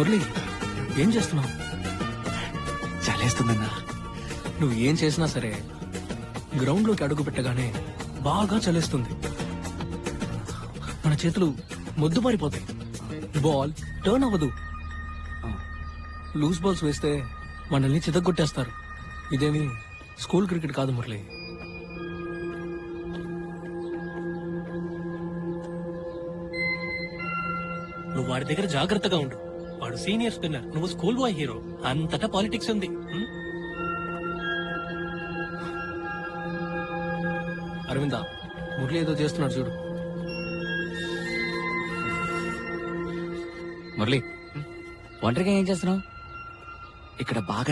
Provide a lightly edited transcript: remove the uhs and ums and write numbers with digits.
మురళి, ఏం చేస్తున్నావు? చలేస్తుందన్నా. నువ్వు ఏం చేసినా సరే గ్రౌండ్ లోకి అడుగు పెట్టగానే బాగా చలేస్తుంది. మన చేతులు మొద్దుబారిపోతాయి. బాల్ టర్న్ అవ్వదు. లూజ్ బాల్స్ వేస్తే మనల్ని చితగ్గొట్టేస్తారు. ఇదేమి స్కూల్ క్రికెట్ కాదు మురళి. నువ్వు వాడి దగ్గర జాగ్రత్తగా ఉండు. వాడు సీనియర్ స్పిన్నర్, నువ్వు స్కూల్ బాయ్ హీరో. అంతటా పాలిటిక్స్ ఉంది. అరవింద, మురళి ఏదో చేస్తున్నాడు చూడు. మురళి, ఒంటరిగా ఏం చేస్తున్నావు? ఇక్కడ బాగా